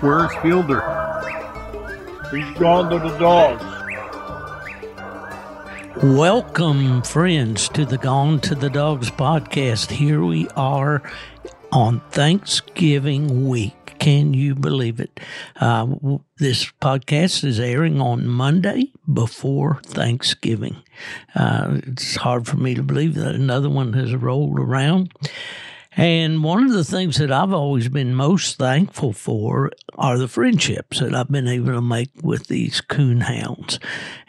Where's Fielder? He's gone to the dogs. Welcome, friends, to the Gone to the Dogs podcast. Here we are on Thanksgiving week. Can you believe it? This podcast is airing on Monday before Thanksgiving. It's hard for me to believe that another one has rolled around. And one of the things that I've always been most thankful for are the friendships that I've been able to make with these coon hounds.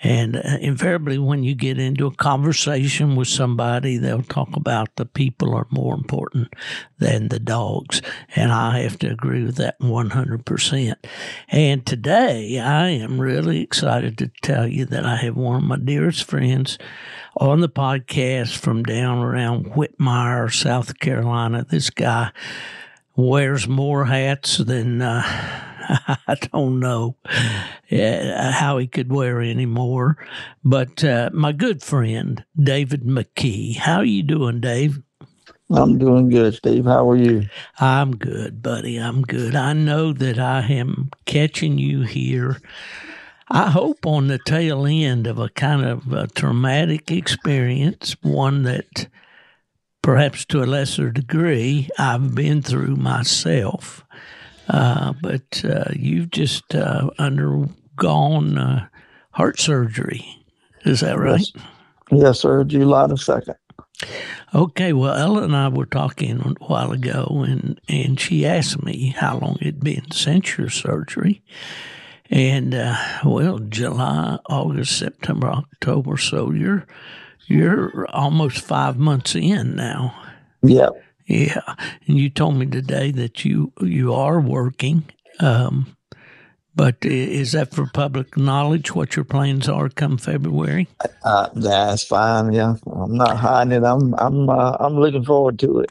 And invariably, when you get into a conversation with somebody, they'll talk about the people are more important than the dogs. And I have to agree with that 100%. And today, I am really excited to tell you that I have one of my dearest friends on the podcast from down around Whitmire, South Carolina. This guy wears more hats than I don't know how he could wear any more. But my good friend, David McKee. How are you doing, Dave? I'm doing good, Steve. How are you? I'm good, buddy. I'm good. I know that I am catching you here, I hope, on the tail end of a kind of a traumatic experience, one that perhaps to a lesser degree I've been through myself. But you've just undergone heart surgery. Is that right? Yes, sir. July the 2nd. Okay. Well, Ella and I were talking a while ago, and she asked me how long it had been since your surgery. And, July, August, September, October. So you're almost 5 months in now. Yeah. Yeah. And you told me today that you are working. But is that for public knowledge, what your plans are come February? That's fine. Yeah. I'm not hiding it. I'm looking forward to it.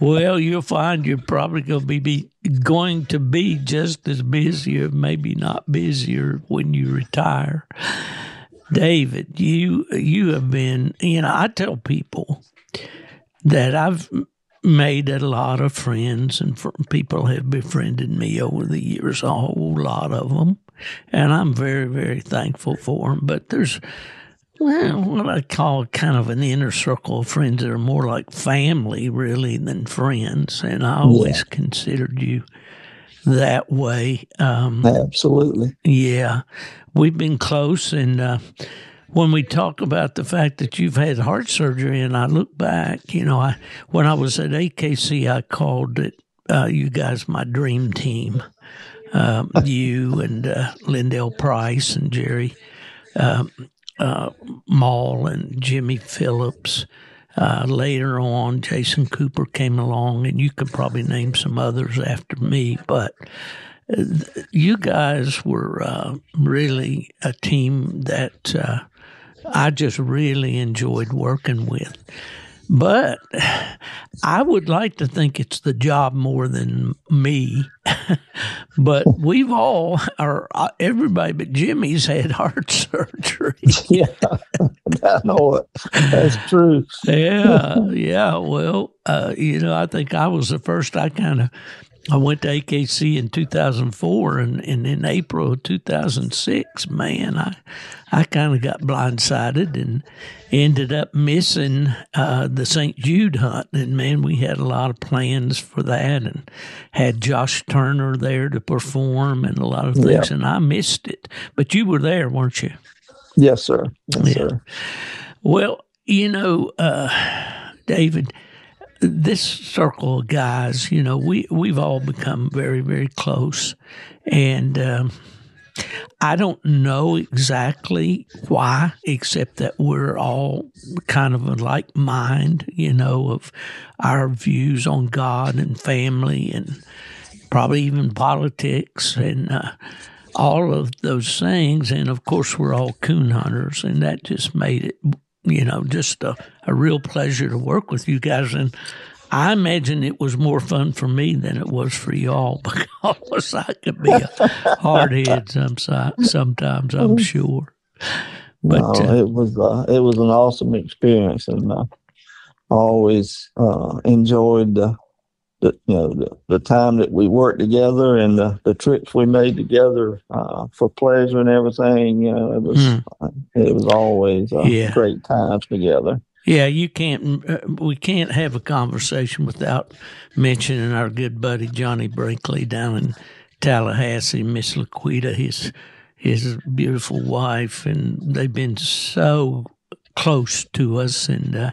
Well, you'll find you're probably going to be just as busy, or maybe not busier, when you retire. David, you have been, I tell people that I've made a lot of friends, and people have befriended me over the years, a whole lot of them, and I'm very, very thankful for them. But there's, what I call kind of an inner circle of friends that are more like family, really, than friends, and I always considered you that way. Absolutely. Yeah. We've been close, and when we talk about the fact that you've had heart surgery, and I look back, when I was at AKC, I called it you guys my dream team. You and Lyndell Price and Jerry Moll and Jimmy Phillips. Later on, Jason Cooper came along, and you could probably name some others after me, but you guys were really a team that I just really enjoyed working with. But I would like to think it's the job more than me. But we've all, or everybody but Jimmy's had heart surgery. Yeah, I know it. That's true. Yeah. Well, I think I was the first. I went to AKC in 2004, and in April of 2006, man, I kind of got blindsided and ended up missing the St. Jude hunt. And, man, we had a lot of plans for that and had Josh Turner there to perform and a lot of things, and I missed it. But you were there, weren't you? Yes, sir. Yes, sir. Well, David, this circle of guys, we've all become very, very close. And I don't know exactly why, except that we're all kind of a like mind, of our views on God and family and probably even politics and all of those things. And, of course, we're all coon hunters, and that just made it just a real pleasure to work with you guys. And I imagine it was more fun for me than it was for y'all, because I could be a hard head sometimes, I'm sure. But it was an awesome experience, and I always enjoyed the time that we worked together and the trips we made together for pleasure and everything. It was always great times together. Yeah, you can't. We can't have a conversation without mentioning our good buddy Johnny Brinkley down in Tallahassee, Miss Laquita, his beautiful wife, and they've been so close to us, and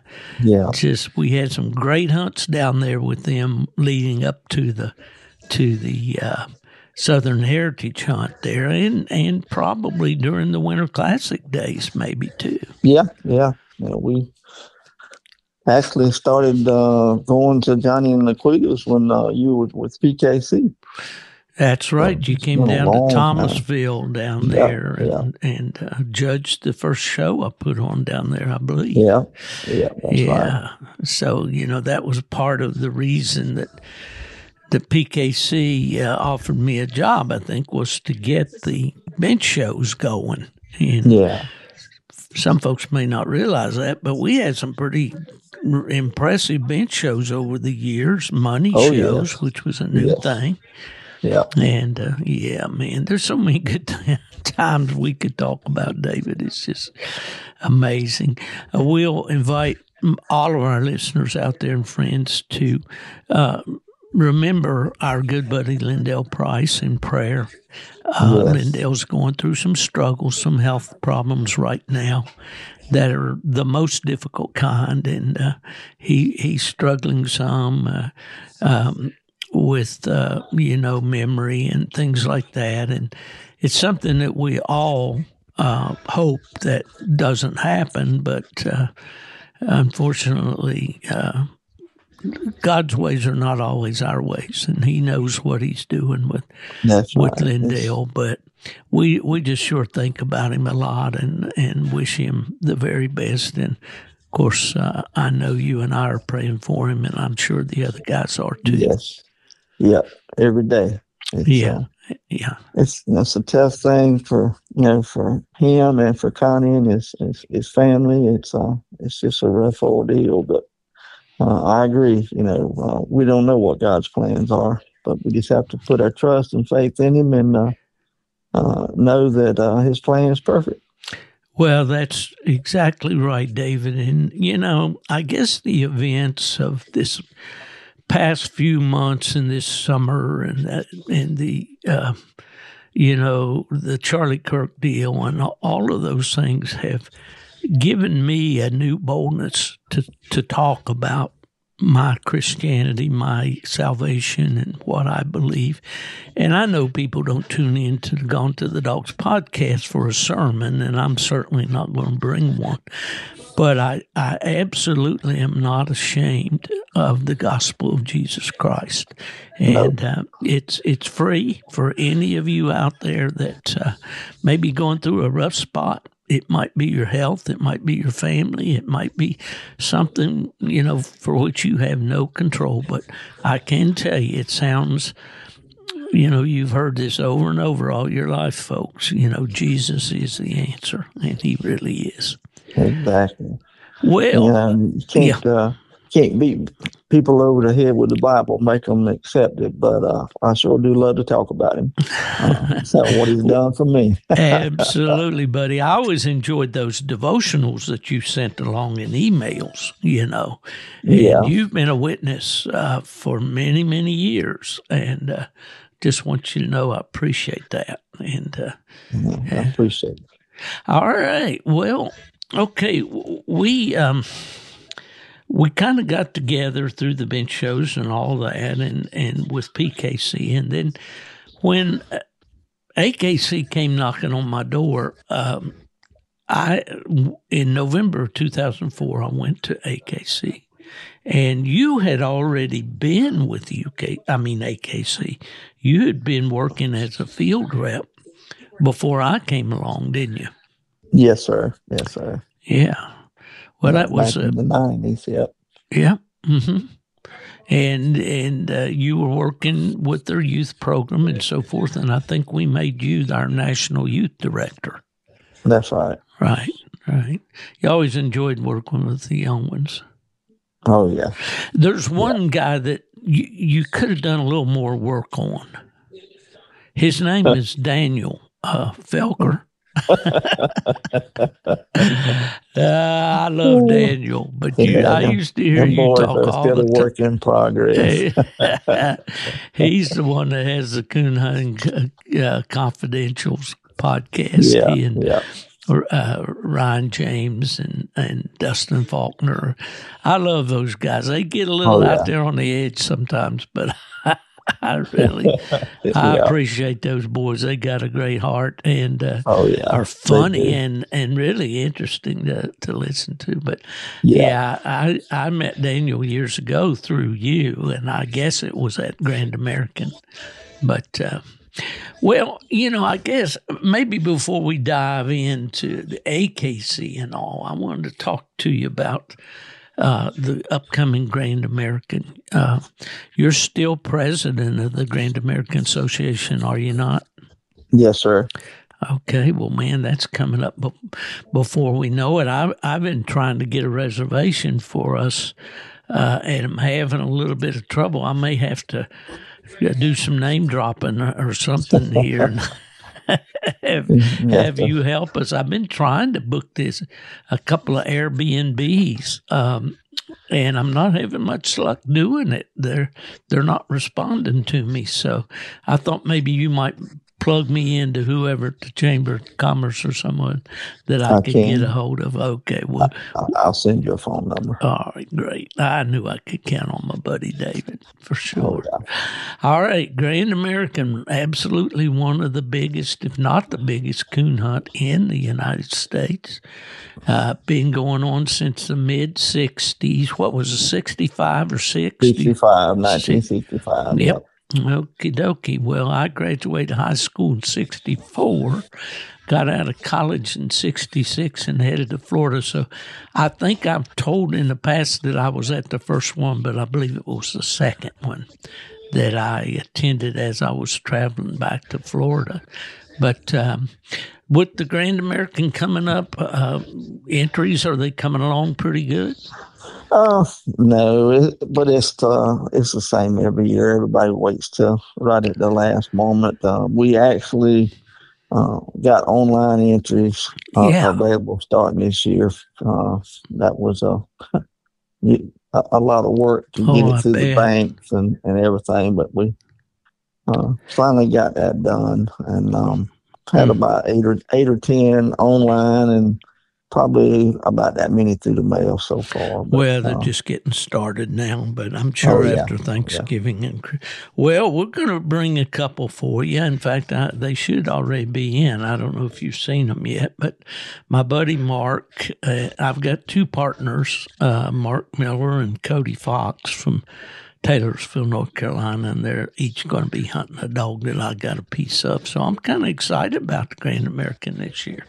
just we had some great hunts down there with them leading up to the Southern Heritage Hunt there, and probably during the Winter Classic days, maybe too. Yeah. We actually started going to Johnny and Laquita's when you were with PKC. That's right. You came down to Thomasville down there and judged the first show I put on down there, I believe. Yeah, that's right. So, that was part of the reason that the PKC offered me a job, I think, was to get the bench shows going. And some folks may not realize that, but we had some pretty impressive bench shows over the years, money shows, which was a new thing. Yeah. And, man, there's so many good times we could talk about, David. It's just amazing. We'll invite all of our listeners out there and friends to remember our good buddy Lyndell Price in prayer. Lyndell's going through some struggles, some health problems right now that are the most difficult kind, and he's struggling some with memory and things like that, and it's something that we all hope that doesn't happen, but unfortunately God's ways are not always our ways, and He knows what He's doing with Lyndell. But we just sure think about him a lot and wish him the very best. And of course, I know you and I are praying for him, and I'm sure the other guys are too. Yes. Yeah, every day. It's a tough thing for him and for Connie and his family. It's just a rough ordeal, but I agree. We don't know what God's plans are, but we just have to put our trust and faith in Him and know that His plan is perfect. Well, that's exactly right, David. And I guess the events of this past few months and this summer and the the Charlie Kirk deal and all of those things have given me a new boldness to talk about my Christianity, my salvation, and what I believe. And I know people don't tune in to the Gone to the Dogs podcast for a sermon, and I'm certainly not going to bring one. But I absolutely am not ashamed of the gospel of Jesus Christ. And it's free for any of you out there that may be going through a rough spot. It might be your health. It might be your family. It might be something, for which you have no control. But I can tell you, it sounds, you've heard this over and over all your life, folks. Jesus is the answer, and He really is. Exactly. Well, you can't beat people over the head with the Bible, make them accept it. But I sure do love to talk about Him. That's what He's done for me. Absolutely, buddy. I always enjoyed those devotionals that you sent along in emails, And you've been a witness for many, many years. And just want you to know I appreciate that. And I appreciate it. All right. Well, okay. We kind of got together through the bench shows and all that and with PKC. And then when AKC came knocking on my door, in November of 2004, I went to AKC. And you had already been with AKC. You had been working as a field rep before I came along, didn't you? Yes, sir. Yes, sir. Yeah. Well, that was in the 90s. Yep. Yeah. Mm-hmm. And you were working with their youth program and so forth, and I think we made you our national youth director. That's right. Right. You always enjoyed working with the young ones. Oh, yeah. There's one guy that you could have done a little more work on. His name is Daniel Felker. I love Daniel, but I used to hear you talk all the time. Work in progress. He's the one that has the Coon Hunting Confidentials podcast. He and Ryan James and Dustin Faulkner. I love those guys. They get a little out there on the edge sometimes, but I appreciate those boys. They got a great heart and are funny and really interesting to listen to. But I met Daniel years ago through you, and I guess it was at Grand American. But well, I guess maybe before we dive into the AKC and all, I wanted to talk to you about the upcoming Grand American. You're still president of the Grand American Association, are you not? Yes, sir. Okay, well, man, that's coming up before we know it. I've been trying to get a reservation for us, and I'm having a little bit of trouble. I may have to do some name dropping or something here. Have you help us? I've been trying to book a couple of Airbnbs, and I'm not having much luck doing it. They're not responding to me, so I thought maybe you might plug me into whoever at the Chamber of Commerce or someone that I could get a hold of. Okay, well, I'll send you a phone number. All right, great. I knew I could count on my buddy David for sure. Oh, yeah. All right, Grand American, absolutely one of the biggest, if not the biggest, coon hunt in the United States. Been going on since the mid-'60s. What was it, 65 or 60? 1965. Yep. Okie dokie. Well, I graduated high school in 64, got out of college in 66 and headed to Florida. So I think I've told in the past that I was at the first one, but I believe it was the second one that I attended as I was traveling back to Florida. But with the Grand American coming up, entries, are they coming along pretty good? No, but it's the same every year. Everybody waits till right at the last moment. We actually got online entries available starting this year. That was a lot of work to get it through the banks and everything, but we finally got that done and had about eight or 10 online and probably about that many through the mail so far. But, well, they're just getting started now, but I'm sure after Thanksgiving. Well, we're going to bring a couple for you. In fact, they should already be in. I don't know if you've seen them yet, but my buddy Mark, I've got two partners, Mark Miller and Cody Fox from Taylorsville, North Carolina, and they're each going to be hunting a dog that I got a piece of. So I'm kind of excited about the Grand American this year.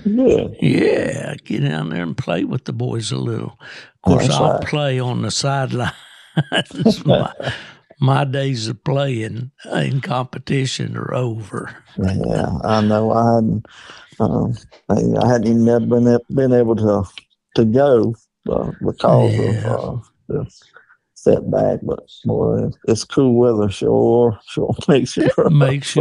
Yeah, get down there and play with the boys a little. Of course, I'll play on the sidelines. My days of playing in competition are over. Yeah, I know. I hadn't even been able to go because of the setback. But boy, it's cool weather. Sure makes you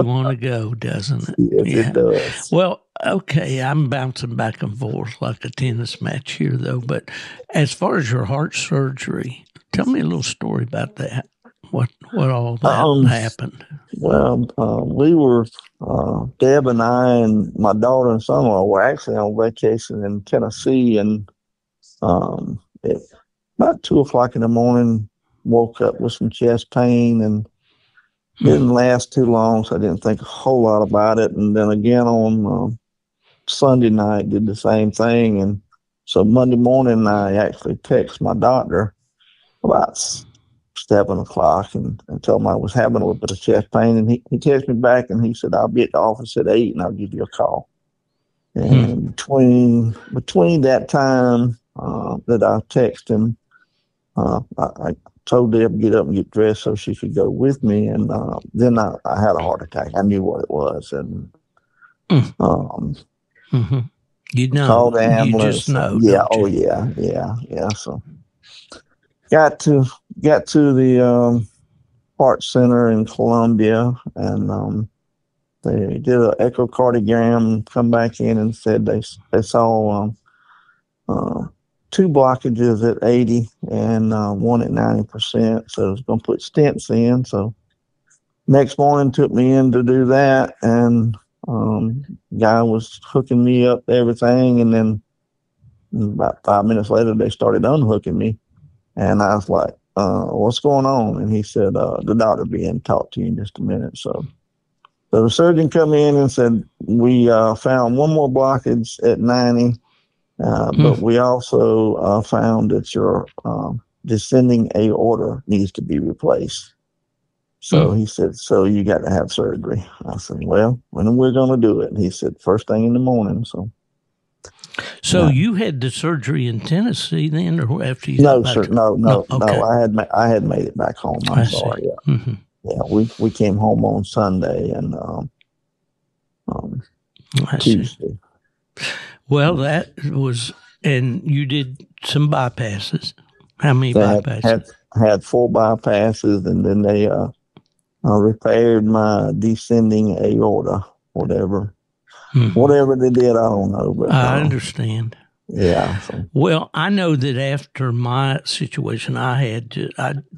want to go, doesn't it? Yes, it does. Well, okay, I'm bouncing back and forth like a tennis match here, though. But as far as your heart surgery, tell me a little story about that. What all that happened? Well, we were Deb and I and my daughter and son-in-law were actually on vacation in Tennessee, and at about 2:00 in the morning, woke up with some chest pain and didn't last too long, so I didn't think a whole lot about it. And then again on Sunday night, did the same thing. And so Monday morning, I actually texted my doctor about 7:00 and told him I was having a little bit of chest pain. And he texted me back and he said, I'll be at the office at 8 and I'll give you a call. And between that time that I texted him, I told Deb to get up and get dressed so she could go with me. And then I had a heart attack. I knew what it was. And you know, called the ambulance. You just know. Yeah. Oh, yeah. So got to the Heart Center in Columbia, and they did an echocardiogram, come back in and said they saw two blockages at 80 and one at 90%. So I was going to put stents in. So next morning took me in to do that, and guy was hooking me up to everything, and then about 5 minutes later they started unhooking me, and I was like, what's going on? And he said, the doctor be in, talk to you in just a minute. So the surgeon come in and said, we found one more blockage at 90, but we also found that your descending aorta needs to be replaced. So he said, so you got to have surgery. I said, well, when are we going to do it? And he said, first thing in the morning. So you had the surgery in Tennessee then, or after you no, got back? Sir, no. Okay. I had made it back home. I'm sorry. Yeah. Mm-hmm. Yeah, we came home on Sunday and Tuesday. Well, that was, and you did some bypasses. How many bypasses? Had 4 bypasses, and then they repaired my descending aorta, whatever they did, I don't know. But I understand. Yeah. So. Well, I know that after my situation, I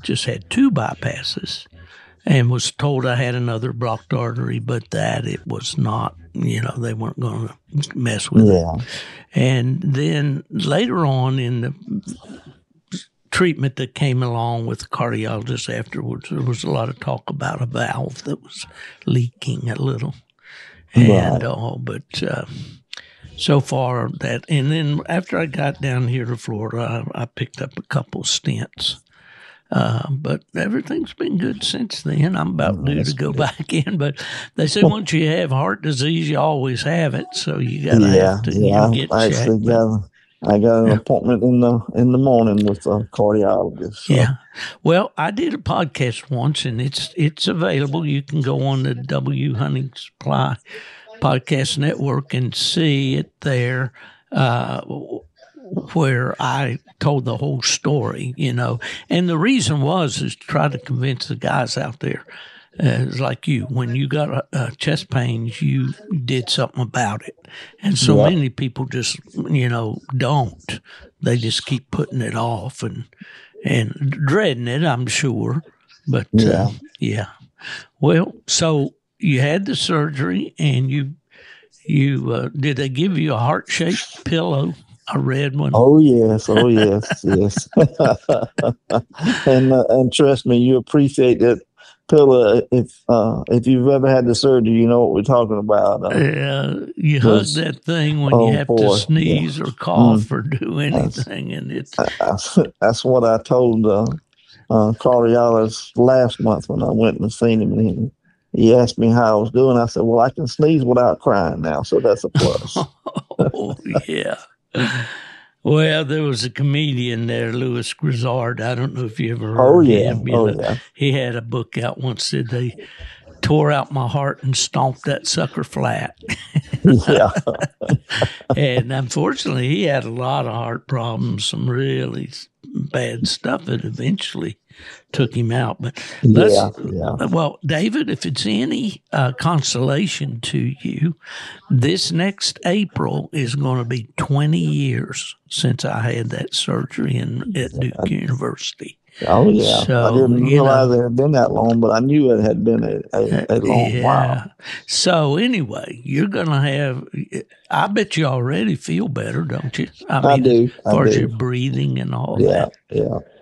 just had 2 bypasses, and was told I had another blocked artery, but that it was not. They weren't going to mess with it. And then later on in the treatment that came along with the cardiologist afterwards, there was a lot of talk about a valve that was leaking a little. And but so far that, and then after I got down here to Florida, I picked up a couple of stents. But everything's been good since then. I'm about due to go back in, but they say once you have heart disease, you always have it. So you got to get checked. I got an appointment in the morning with a cardiologist. So. Yeah. Well, I did a podcast once, and it's available. You can go on the W Hunting Supply Podcast Network and see it there. Where I told the whole story, and the reason is to try to convince the guys out there, like you, when you got chest pains, you did something about it, and so many people just, don't. They just keep putting it off and dreading it, I'm sure, but yeah. Well, so you had the surgery, and you did they give you a heart-shaped pillow? A red one. Oh yes. Yes. And trust me, you appreciate that pillow. If you've ever had the surgery, you know what we're talking about. You hug that thing when you have to sneeze or cough or do anything, and it's. That's what I told cardiologist last month when I went and seen him, and he asked me how I was doing. I said, "Well, I can sneeze without crying now, so that's a plus." Oh yeah. Well, there was a comedian there, Louis Grizzard. I don't know if you ever heard him. Yeah. He had a book out once that they tore out my heart and stomped that sucker flat. Yeah. And unfortunately, he had a lot of heart problems, some really bad stuff that eventually took him out. But well, David, if it's any consolation to you, this next April is going to be 20 years since I had that surgery at Duke University. Oh, yeah. So, I didn't realize it had been that long, but I knew it had been a long while. So anyway, you're going to have, I bet you already feel better, don't you? I do. As far as your breathing and all that.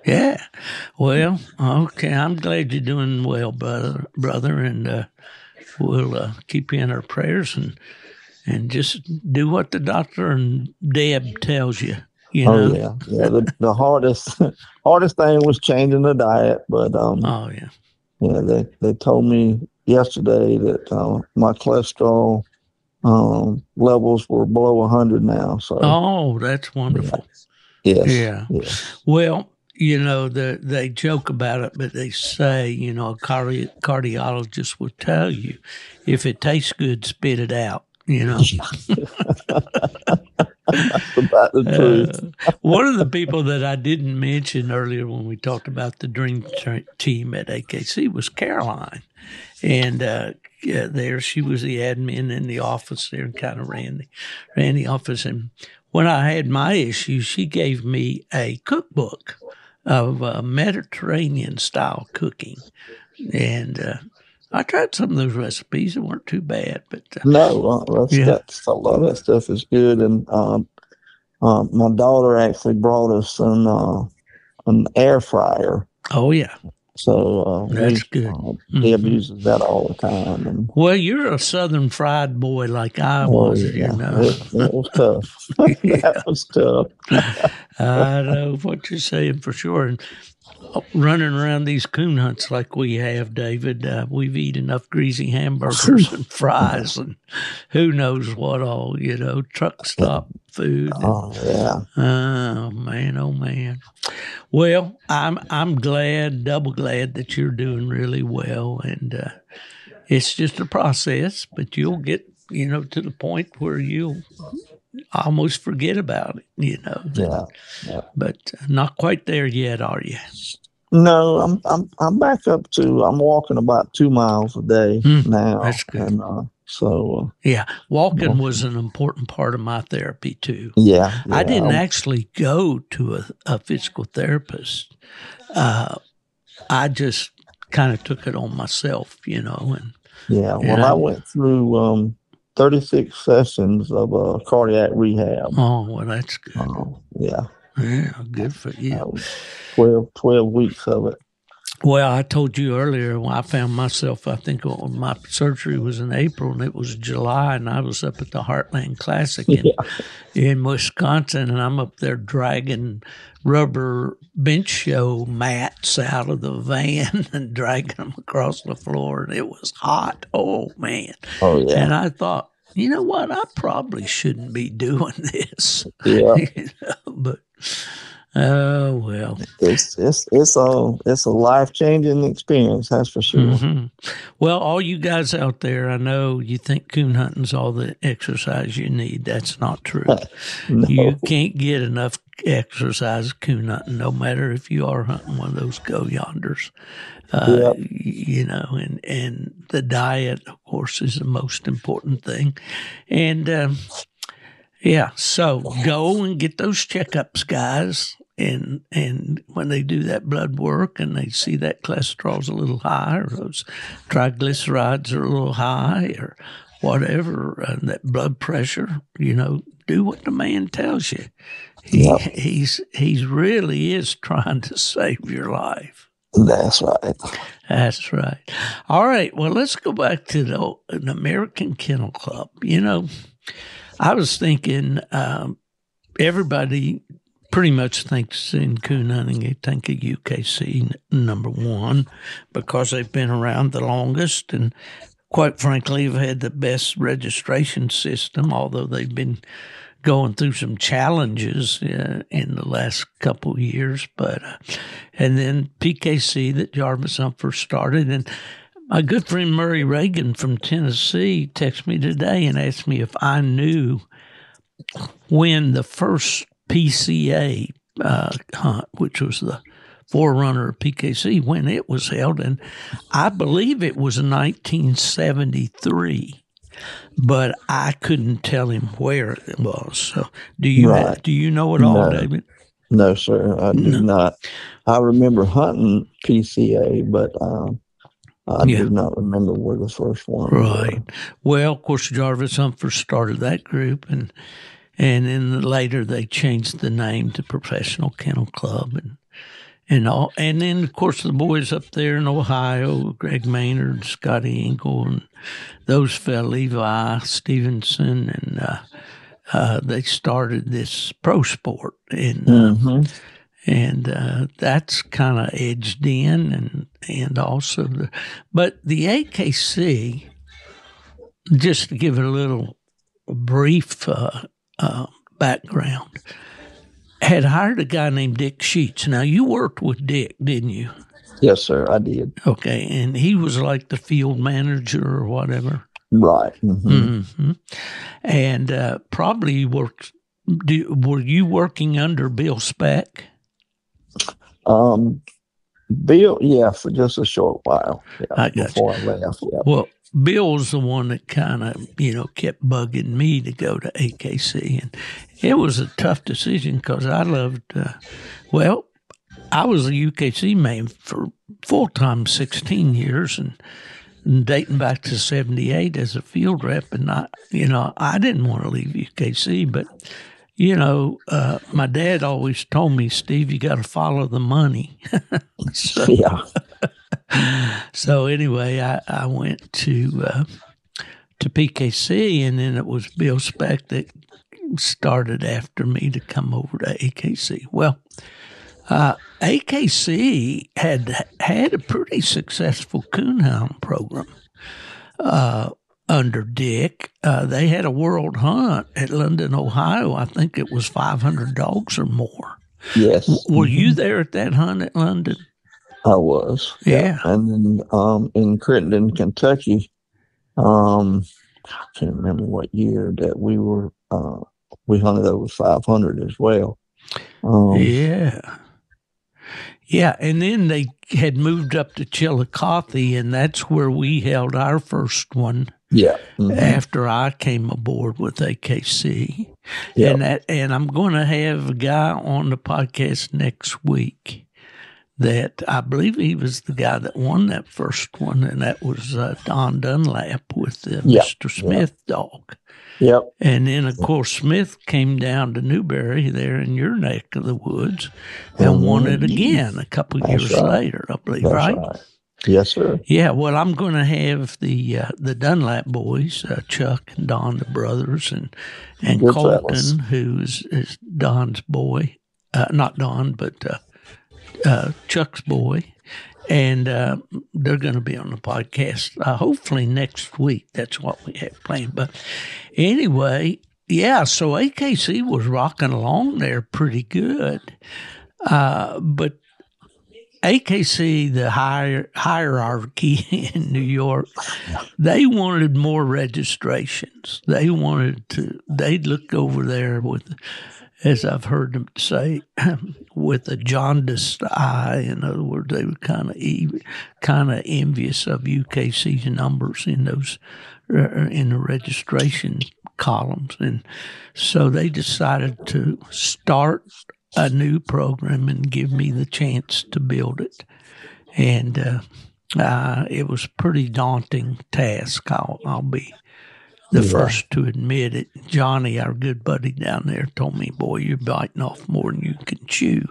Yeah. Well, okay. I'm glad you're doing well, brother, and we'll keep you in our prayers and just do what the doctor and Deb tells you. Oh yeah. The hardest thing was changing the diet, but they told me yesterday that my cholesterol levels were below 100 now. So that's wonderful. Yes. Yeah. Yes. Well, they joke about it, but they say, a cardiologist will tell you, if it tastes good, spit it out. That's about the truth. One of the people that I didn't mention earlier when we talked about the dream team at AKC was Caroline. And there she was the admin in the office there and kind of ran the office. And when I had my issues, she gave me a cookbook of Mediterranean style cooking. And I tried some of those recipes. They weren't too bad. But No, that's a lot of that stuff is good. And my daughter actually brought us an air fryer. Oh, yeah. So that's good. Deb uses that all the time. And, well, you're a Southern fried boy like I was, yeah. you know. It was tough. That was tough. I know what you're saying for sure. And running around these coon hunts like we have, David, we've eaten enough greasy hamburgers and fries and who knows what all, you know, truck stop food. Oh, yeah. Oh, man, oh, man. Well, I'm glad, double glad that you're doing really well. And it's just a process, but you'll get, you know, to the point where you'll almost forget about it, you know. Yeah. But not quite there yet, are you? No, I'm back up to, I'm walking about 2 miles a day now. That's good. And yeah, walking was an important part of my therapy too. Yeah. I didn't actually go to a physical therapist. I just kind of took it on myself, you know. And I went through 36 sessions of cardiac rehab. Oh, well, that's good. Yeah, good for you. 12 weeks of it. Well, I told you earlier when I found myself, I think my surgery was in April and it was July, and I was up at the Heartland Classic in Wisconsin, and I'm up there dragging rubber bench show mats out of the van and dragging them across the floor, and it was hot. Oh, man. Oh, yeah. And I thought, you know what? I probably shouldn't be doing this. Yeah. You know, but oh, well. It's a life-changing experience, that's for sure. Mm-hmm. Well, all you guys out there, I know you think coon hunting's all the exercise you need. That's not true. No. You can't get enough exercise coon hunting, no matter if you are hunting one of those go yonders. You know, and the diet, of course, is the most important thing. And, so go and get those checkups, guys. And when they do that blood work and they see that cholesterol's a little high or those triglycerides are a little high or whatever, and that blood pressure, you know, do what the man tells you. He's really is trying to save your life. That's right. That's right. All right. Well, let's go back to the American Kennel Club. You know, I was thinking everybody pretty much thinks in coon hunting, they think of UKC number one because they've been around the longest and quite frankly have had the best registration system, although they've been going through some challenges in the last couple of years. But and then PKC that Jarvis Humphreys started. And my good friend Murray Reagan from Tennessee texted me today and asked me if I knew when the first PCA hunt, which was the forerunner of PKC, when it was held. And I believe it was 1973. But I couldn't tell him where it was. So, do you know it all, David? No, sir, I do not. I remember hunting PCA, but I do not remember where the first one was. Right. Well, of course, Jarvis Humphreys started that group, and then later they changed the name to Professional Kennel Club, and all. And then, of course, the boys up there in Ohio, Greg Maynard, Scotty Engel, and those fellow, Levi Stevenson, and they started this pro sport. And that's kind of edged in, and also but the AKC, just to give it a little brief background, had hired a guy named Dick Sheets. Now, you worked with Dick, didn't you? Yes, sir, I did. Okay, and he was like the field manager or whatever. Right. And probably worked were you working under Bill Speck? Bill, yeah, for just a short while. Yeah, I got before you. I left. Yeah. Well, Bill was the one that kind of, kept bugging me to go to AKC. And it was a tough decision because I loved, I was a UKC man for full-time 16 years and dating back to 78 as a field rep. And I didn't want to leave UKC, but, my dad always told me, Steve, you got to follow the money. Yeah. So anyway, I went to PKC, and then it was Bill Speck that started after me to come over to AKC. Well, AKC had a pretty successful coon hound program under Dick. They had a world hunt at London, Ohio. I think it was 500 dogs or more. Yes. Were you there at that hunt at London? I was. Yeah. And then in Crittenden, Kentucky, I can't remember what year that we were, we hunted over 500 as well. Yeah, and then they had moved up to Chillicothe, and that's where we held our first one. Yeah. After I came aboard with AKC. Yeah. And I'm going to have a guy on the podcast next week that I believe he was the guy that won that first one, and that was Don Dunlap with the Mr. Smith dog. Yep. And then, of course, Smith came down to Newberry there in your neck of the woods and won it again a couple of years later, I believe, right? Yes, sir. Yeah, well, I'm going to have the Dunlap boys, Chuck and Don, the brothers, and Colton, fellas, who is Don's boy. Not Don, but Chuck's boy. And they're going to be on the podcast hopefully next week. That's what we have planned. But anyway, yeah, so AKC was rocking along there pretty good. But AKC, the hierarchy in New York, they wanted more registrations. They'd look over there with, as I've heard them say, with a jaundiced eye. In other words, they were kind of envious of UKC's numbers in those in the registration columns, and so they decided to start a new program and give me the chance to build it. And it was a pretty daunting task. I'll be the first to admit it. Johnny, our good buddy down there, told me, boy, you're biting off more than you can chew.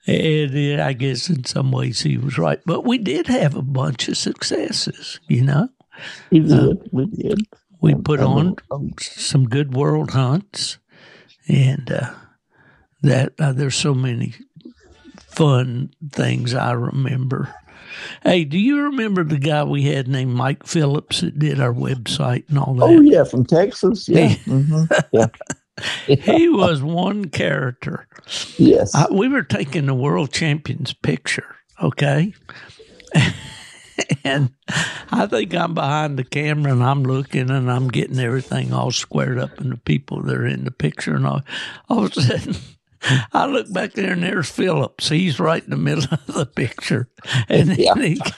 And I guess in some ways he was right. But we did have a bunch of successes, We did. We put on some good world hunts. And there's so many fun things I remember. Hey, do you remember the guy we had named Mike Phillips that did our website and all that? Oh, yeah, from Texas. Yeah. Yeah. He was one character. Yes. We were taking the world champion's picture, okay? And I think I'm behind the camera and I'm looking and I'm getting everything all squared up and the people that are in the picture. And all of a sudden, I look back there and there's Phillips. He's right in the middle of the picture. And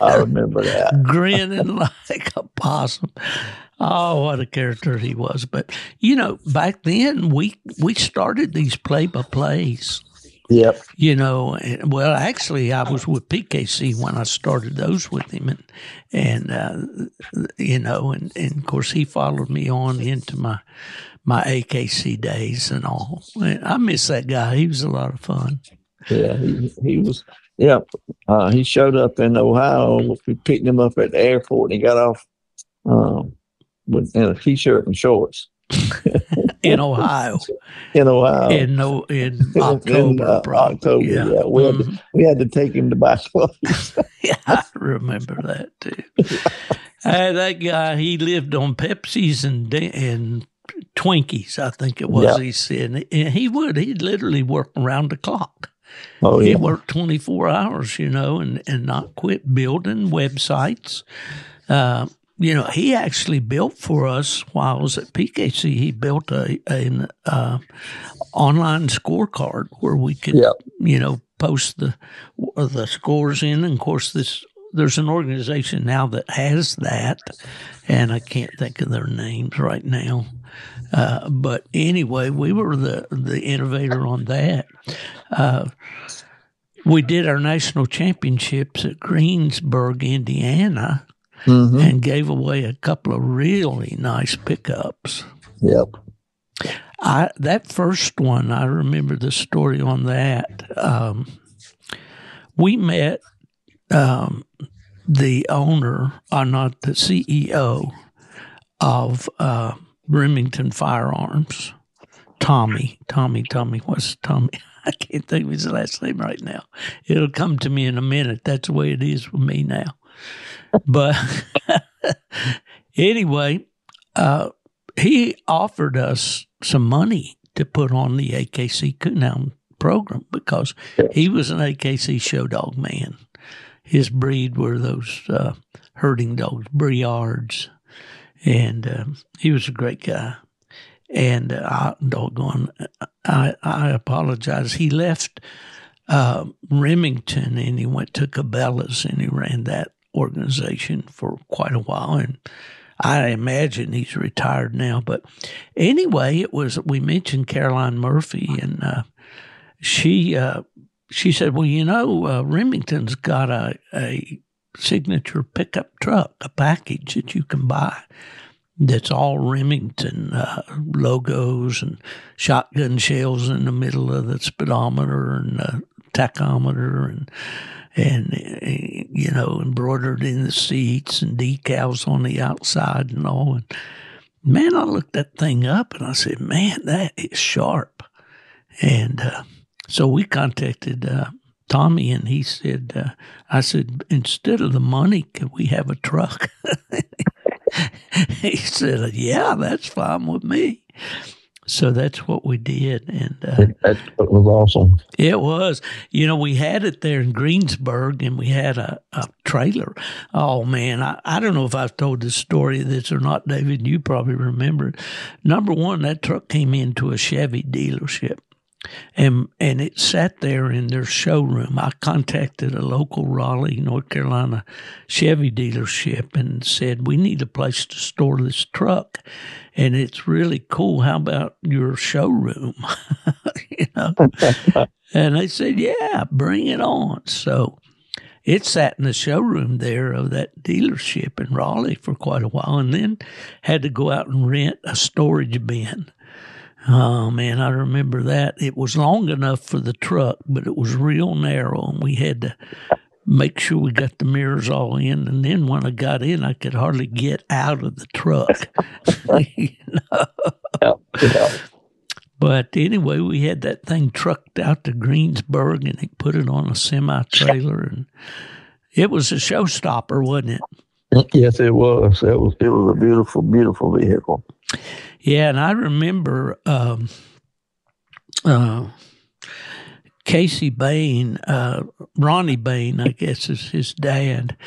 I remember that. Grinning like a possum. Oh, what a character he was. But, back then we started these play-by-plays. Yep. Well, actually, I was with PKC when I started those with him, and of course he followed me on into my AKC days and all. And I miss that guy. He was a lot of fun. Yeah, he was. Yep. He showed up in Ohio. We picked him up at the airport, and he got off in a T-shirt and shorts. In Ohio. In October. October, yeah. We had to take him to buy clothes. Yeah, I remember that too. That guy, he lived on Pepsis and Twinkies, I think it was. He said, and he'd literally work around the clock. Oh, yeah. He worked 24 hours, and not quit building websites. he actually built for us while I was at PKC. He built an online scorecard where we could, post the scores in. And of course, there's an organization now that has that, and I can't think of their names right now. But anyway, we were the innovator on that. We did our national championships at Greensburg, Indiana, and gave away a couple of really nice pickups. Yep. That first one, I remember the story on that. We met the owner, or not the CEO, of Remington Firearms, Tommy. What's Tommy? I can't think of his last name right now. It'll come to me in a minute. That's the way it is with me now. But anyway, he offered us some money to put on the AKC Coon Hound program because he was an AKC show dog man. His breed were those herding dogs, Briards, and he was a great guy. And I apologize. He left Remington and he went to Cabela's and he ran that organization for quite a while. And I imagine he's retired now. But anyway, we mentioned Caroline Murphy, and she said, well, Remington's got a signature pickup truck, a package that you can buy. That's all Remington logos and shotgun shells in the middle of the speedometer and tachometer and embroidered in the seats and decals on the outside and all. And man, I looked that thing up and I said, man, that is sharp. And so we contacted Tommy, and he said, I said, instead of the money, could we have a truck? He said, yeah, that's fine with me. So that's what we did. And that was awesome. It was. We had it there in Greensburg, and we had a trailer. Oh, man, I don't know if I've told this story of this or not, David. You probably remember it. Number one, that truck came into a Chevy dealership. And it sat there in their showroom. I contacted a local Raleigh, North Carolina Chevy dealership and said, we need a place to store this truck. And it's really cool. How about your showroom? And they said, yeah, bring it on. So it sat in the showroom there of that dealership in Raleigh for quite a while, and then had to go out and rent a storage bin. Oh, man, I remember that. It was long enough for the truck, but it was real narrow, and we had to make sure we got the mirrors all in. And then when I got in, I could hardly get out of the truck. Yeah. But anyway, we had that thing trucked out to Greensburg, and he put it on a semi-trailer, and it was a showstopper, wasn't it? Yes, it was. It was a beautiful, beautiful vehicle. Yeah, and I remember Casey Bain, Ronnie Bain, I guess is his dad.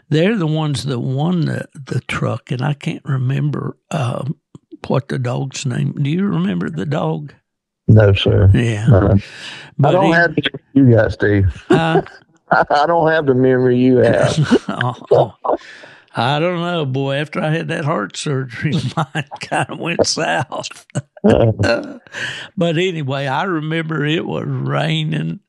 They're the ones that won the truck, and I can't remember what the dog's name. Do you remember the dog? No, sir. Yeah. But I don't have the memory you got, Steve. I don't have the memory you have. I don't know, boy. After I had that heart surgery, mine kind of went south. But anyway, I remember it was raining,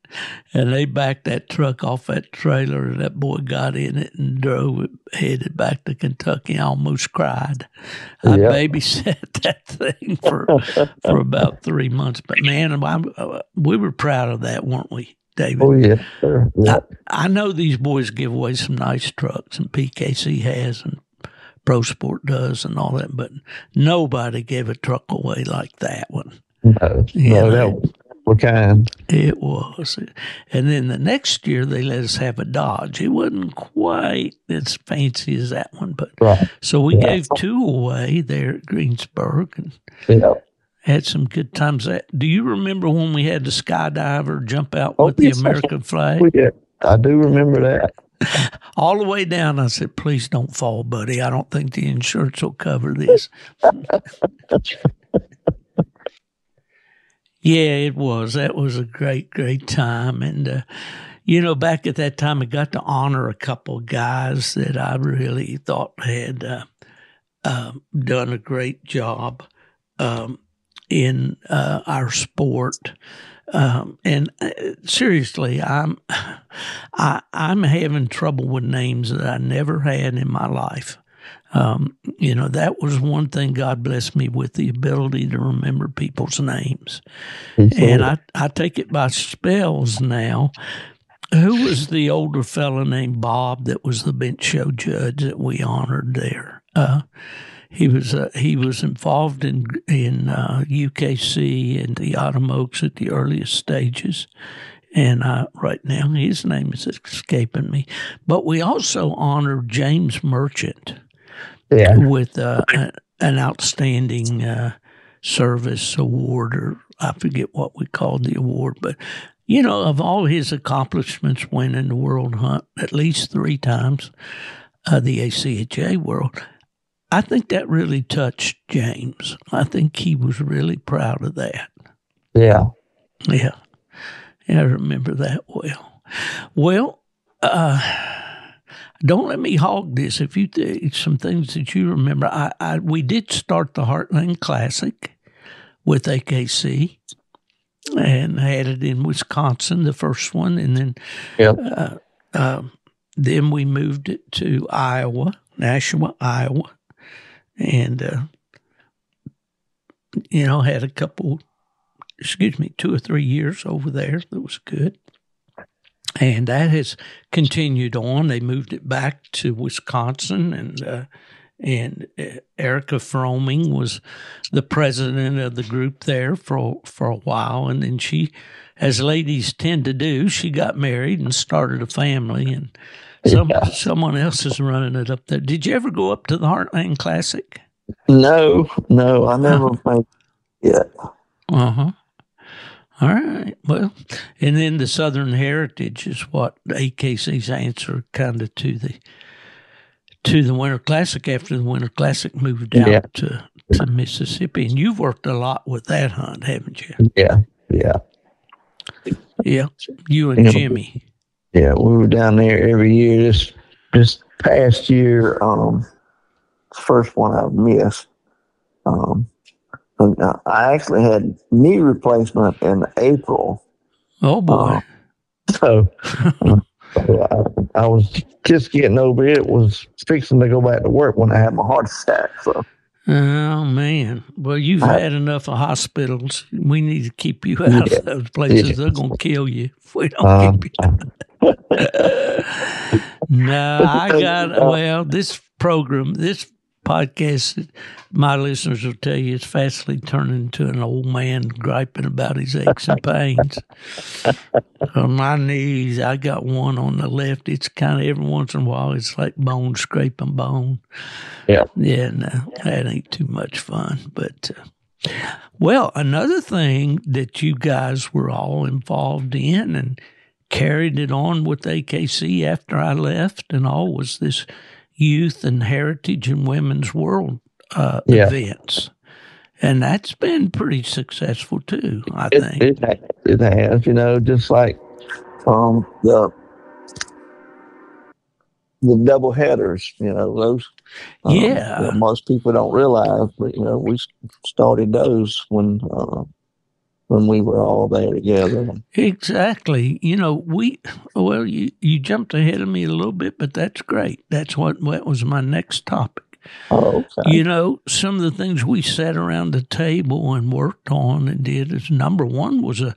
and they backed that truck off that trailer, and that boy got in it and drove it, headed back to Kentucky. I almost cried. I babysat that thing for about 3 months. But, man, we were proud of that, weren't we, David? Oh, yeah, sure. Yeah. I know these boys give away some nice trucks, and PKC has, and Pro Sport does, and all that, but nobody gave a truck away like that one. No, that was what kind. It was. And then the next year, they let us have a Dodge. It wasn't quite as fancy as that one, but so we gave two away there at Greensburg, and had some good times. Do you remember when we had the skydiver jump out with the American flag? I do remember that. All the way down, I said, please don't fall, buddy. I don't think the insurance will cover this. Yeah, it was. That was a great, great time. And, back at that time, I got to honor a couple of guys that I really thought had done a great job in our sport. And seriously, I'm having trouble with names that I never had in my life. That was one thing God blessed me with, the ability to remember people's names. And I take it by spells now. Who was the older fella named Bob that was the bench show judge that we honored there? He was involved in UKC and the Autumn Oaks at the earliest stages. And right now, his name is escaping me. But we also honored James Merchant with an outstanding service award, or I forget what we called the award. But, of all his accomplishments, winning the World Hunt at least 3 times, the ACHA World, I think that really touched James. I think he was really proud of that. Yeah. Yeah. I remember that well. Well, don't let me hog this. If you some things that you remember, we did start the Heartland Classic with AKC and had it in Wisconsin, the first one, and then then we moved it to Iowa, Nashua, Iowa, and had a couple. 2 or 3 years over there. That was good. And that has continued on. They moved it back to Wisconsin, and Erica Froming was the president of the group there for a while. And then she, as ladies tend to do, she got married and started a family, and someone else is running it up there. Did you ever go up to the Heartland Classic? No, I never made it. Uh-huh. All right. Well, and then the Southern Heritage is what AKC's answer kind of to the Winter Classic after the Winter Classic moved out to Mississippi. And you've worked a lot with that hunt, haven't you? Yeah. Yeah. You and Jimmy. Yeah, we were down there every year. This past year, first one I've missed. I actually had knee replacement in April. Oh, boy. So I was just getting over it. Was fixing to go back to work when I had my heart attack. So. Oh, man. Well, you've had enough of hospitals. We need to keep you out of those places. They're going to kill you if we don't keep you. No, this program, this podcast, my listeners will tell you, it's fastly turning into an old man griping about his aches and pains. On my knees, I got one on the left. It's kind of every once in a while, it's like bone scraping bone. Yeah, no, that ain't too much fun. But, well, another thing that you guys were all involved in and carried it on with AKC after I left and all was this Youth and Heritage and Women's World events. And that's been pretty successful too, I think. It has, just like the double headers, those. Most people don't realize, but we started those when we were all there together. Exactly. You jumped ahead of me a little bit, but that's great. That was my next topic. Oh, okay. Some of the things we sat around the table and worked on and did is, number one was a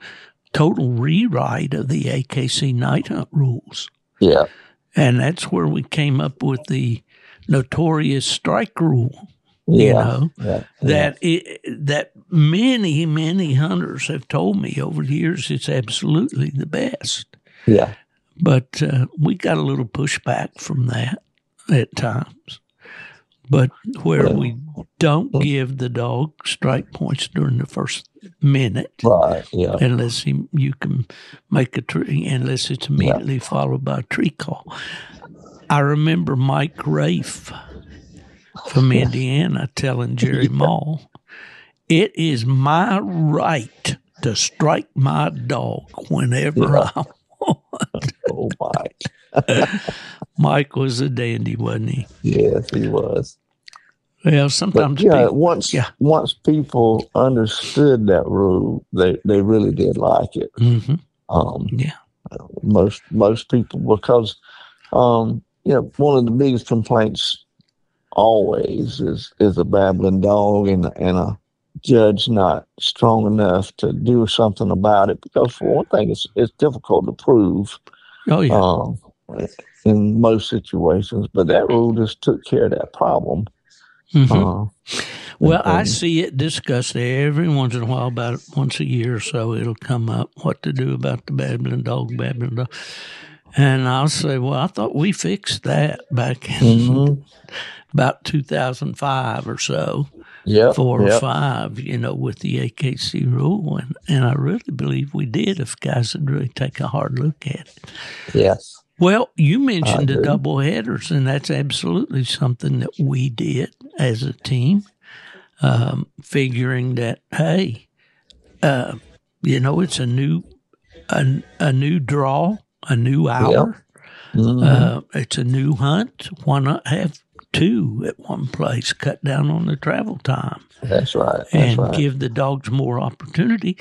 total rewrite of the AKC night hunt rules. Yeah. And that's where we came up with the notorious strike rule. That many, many hunters have told me over the years it's absolutely the best. Yeah. But we got a little pushback from that at times. But where we don't give the dog strike points during the first minute. Right, yeah. Unless you can make a tree, unless it's immediately followed by a tree call. I remember Mike Rafe from Indiana telling Jerry Moll, "It is my right to strike my dog whenever I want." Oh, Mike. Mike was a dandy, wasn't he? Yes, he was. Well, sometimes once people understood that rule, they really did like it. Mm-hmm. Most people, because one of the biggest complaints always is a babbling dog and a judge not strong enough to do something about it, because for one thing, it's difficult to prove. Oh yeah. In most situations, but that rule just took care of that problem. Mm-hmm. Well, I see it discussed every once in a while, about once a year or so. It'll come up what to do about the babbling dog. And I'll say, well, I thought we fixed that back in about 2005 or so. Yep, 4 or 5, with the AKC rule. And I really believe we did if guys would really take a hard look at it. Yes. Well, you mentioned the double headers, and that's absolutely something that we did as a team, figuring that, hey, it's a new draw, a new hour. Yep. It's a new hunt. Why not have 2 at one place, cut down on the travel time? That's right. Give the dogs more opportunity.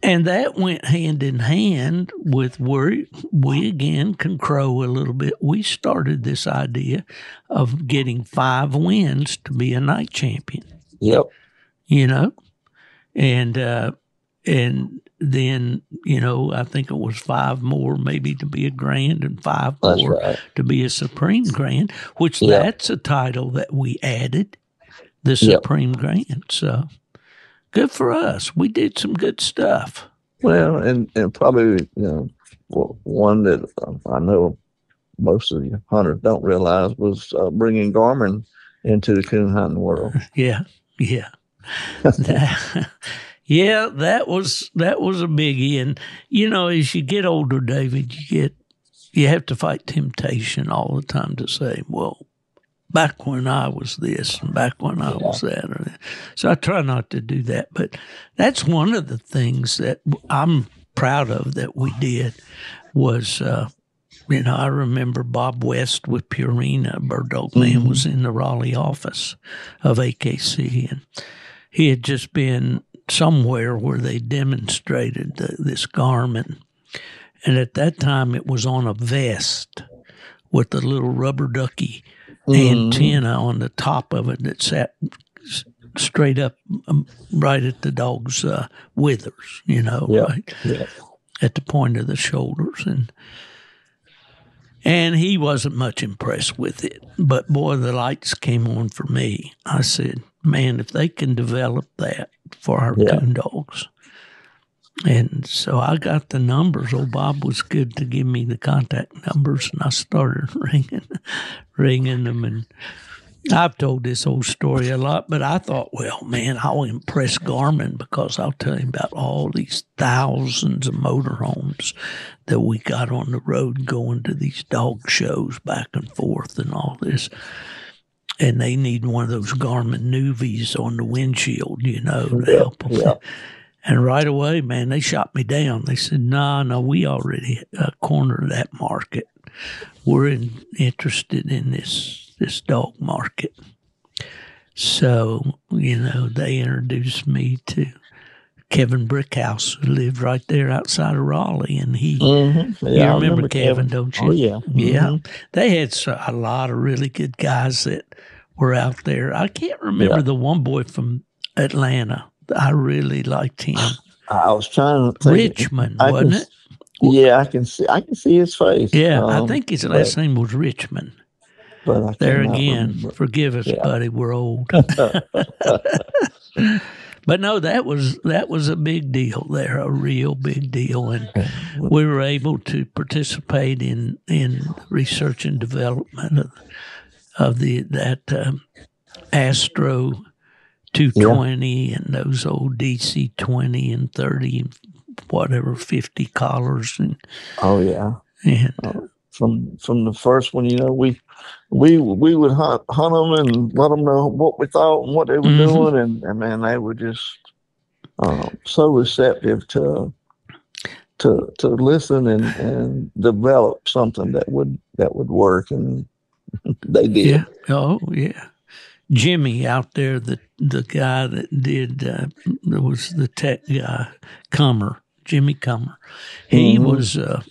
And that went hand in hand with where we again can crow a little bit. We started this idea of getting 5 wins to be a night champion. Yep. And then, I think it was 5 more maybe to be a grand and 5 more to be a Supreme Grand, which that's a title that we added, the Supreme Grand. So good for us. We did some good stuff. Well, and probably, one that I know most of the hunters don't realize was bringing Garmin into the coon hunting world. Yeah. That was a biggie. And, as you get older, David, you have to fight temptation all the time to say, well, back when I was this and back when I was that. So I try not to do that. But that's one of the things that I'm proud of that we did was, I remember Bob West with Purina, Bird Dog Man, was in the Raleigh office of AKC. And he had just been somewhere where they demonstrated this Garmin. And at that time, it was on a vest with a little rubber ducky antenna on the top of it that sat straight up right at the dog's withers, right at the point of the shoulders. And he wasn't much impressed with it. But, boy, the lights came on for me. I said, man, if they can develop that for our coon dogs. And so I got the numbers. Old Bob was good to give me the contact numbers, and I started ringing them. And I've told this old story a lot, but I thought, well, man, I'll impress Garmin because I'll tell him about all these thousands of motorhomes that we got on the road going to these dog shows back and forth and all this. And they need one of those Garmin Nuvies on the windshield, to help them. Yeah. And right away, man, they shot me down. They said, no, we already cornered that market. We're interested in this dog market. So, they introduced me to Kevin Brickhouse, who lived right there outside of Raleigh. And he, you remember Kevin, don't you? Oh, yeah. Yeah. They had a lot of really good guys that were out there. I can't remember the one boy from Atlanta. I really liked him. I was trying to think. Richmond, wasn't it? Yeah, I can see his face. Yeah, I think his last name was Richmond. But there again, remember. Forgive us, buddy, we're old. But no, that was a big deal there, a real big deal, and we were able to participate in research and development of that Astro 220 and those old DC 20 and 30 and whatever 50 collars and from the first one, we would hunt them and let them know what we thought and what they were doing, and man, they were just so receptive to listen and develop something that would work, and they did. Yeah. Oh yeah. Jimmy out there, the guy that did there was the tech guy, Jimmy Comer. He was a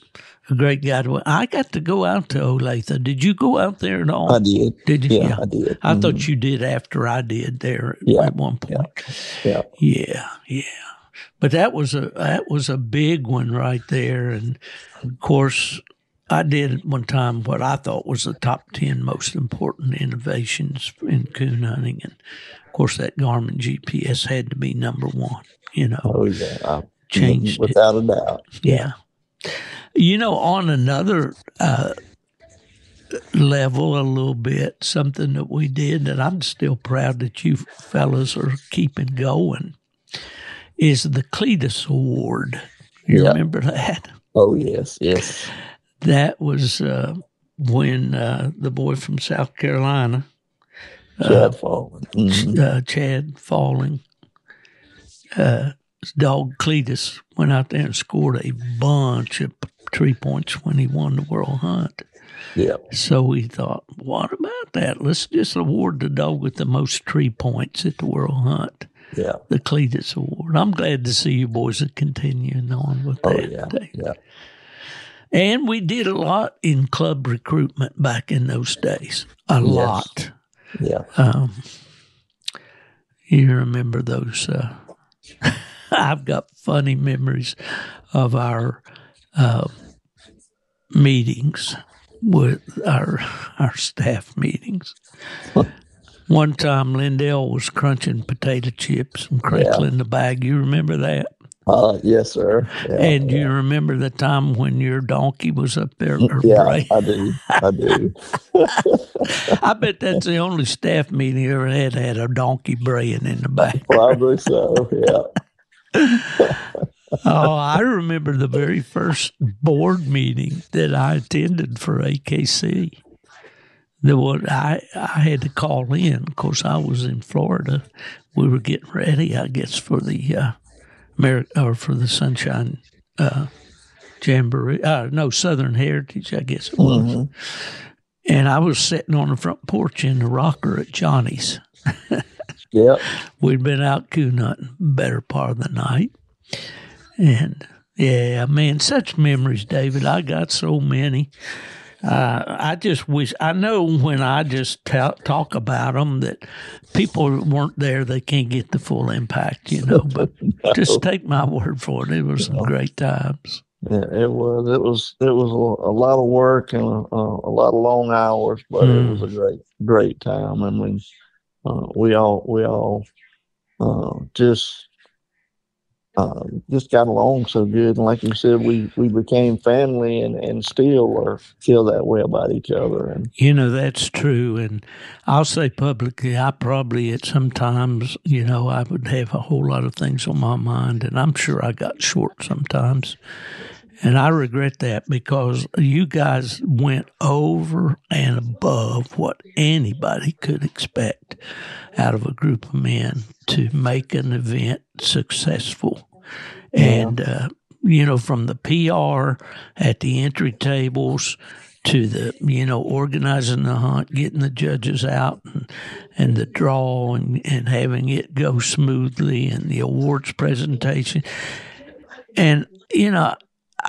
great guy. I got to go out to Olathe. Did you go out there at all? I did. Did you? Yeah, I did. I thought you did after I did there at one point. Yeah. But that was a big one right there, and of course, I did one time what I thought was the top 10 most important innovations in coon hunting, and of course, that Garmin GPS had to be number one. Oh yeah, changed without a doubt. Yeah. On another level, a little bit, something that we did that I'm still proud that you fellas are keeping going is the Cletus Award. You remember that? Oh, yes. That was when the boy from South Carolina, Chad Falling. Chad Falling, his dog Cletus went out there and scored a bunch of 3 points when he won the World Hunt. Yeah. So we thought, what about that? Let's just award the dog with the most 3 points at the World Hunt. Yeah. The Cletus Award. I'm glad to see you boys are continuing on with that. Yeah. And we did a lot in club recruitment back in those days. A lot. Yeah. You remember those? I've got funny memories of our meetings with our staff meetings. One time, Lyndell was crunching potato chips and crinkling the bag. You remember that? Yes, sir. Yeah, and you remember the time when your donkey was up there? Yeah, I do. I bet that's the only staff meeting you ever had a donkey braying in the back. Probably so, yeah. I remember the very first board meeting that I attended for AKC. I had to call in. Of course, I was in Florida. We were getting ready, I guess, for the for the Sunshine Jamboree. Southern Heritage, I guess it was. Mm-hmm. And I was sitting on the front porch in the rocker at Johnny's. Yep. We'd been out coon hunting better part of the night. And, yeah, man, such memories, David. I got so many. I just wish, I know when I just talk about them that people weren't there, they can't get the full impact, but just take my word for it. It was some great times. Yeah, it was a lot of work and a lot of long hours, but it was a great time. I mean, we all just got along so good, and like you said, we became family, and still feel that way about each other. And that's true. And I'll say publicly, I probably at sometimes, I would have a whole lot of things on my mind, and I'm sure I got short sometimes. And I regret that because you guys went over and above what anybody could expect out of a group of men to make an event successful. Yeah. And, from the PR at the entry tables to the, organizing the hunt, getting the judges out and the draw and having it go smoothly and the awards presentation. And,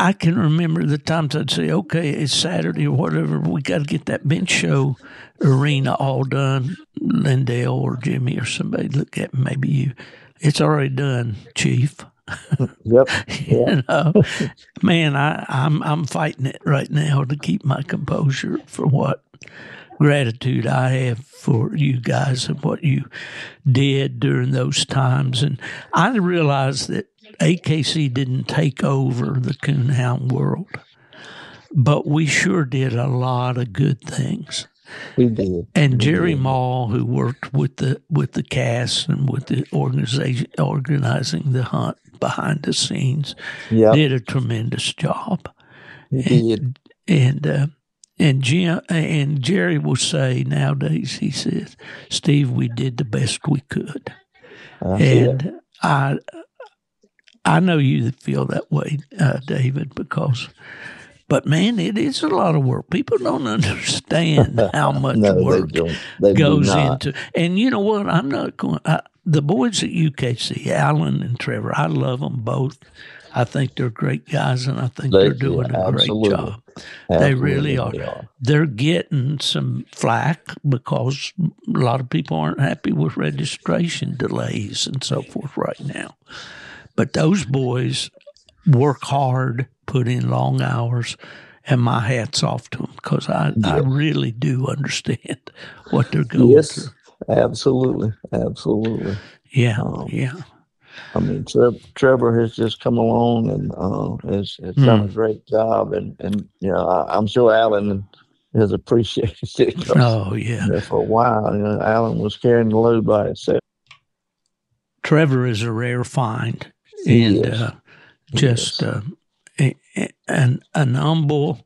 I can remember the times I'd say, okay, it's Saturday or whatever, we got to get that bench show arena all done. Lyndell or Jimmy or somebody look at me, maybe you. It's already done, Chief. Yep. Yeah. Man, I'm fighting it right now to keep my composure for what gratitude I have for you guys and what you did during those times. And I realized that AKC didn't take over the coonhound world, but we sure did a lot of good things. He did. And Jerry Moll, who worked with the cast and with the organizing the hunt behind the scenes, did a tremendous job. He did. And Jim and Jerry will say nowadays, he says, "Steve, we did the best we could." And I know you feel that way, David, but man, it is a lot of work. People don't understand how much work goes into. And you know what? I'm not going. The boys at UKC, Alan and Trevor, I love them both. I think they're great guys, and I think they're doing a great job. They really are. They're getting some flack because a lot of people aren't happy with registration delays and so forth right now. But those boys work hard, put in long hours, and my hat's off to them because I really do understand what they're going through. Absolutely. Yeah. I mean, Trevor has just come along and has done a great job, and you know, I'm sure Alan has appreciated it. For a while, you know, Alan was carrying the load by himself. Trevor is a rare find, and just an humble,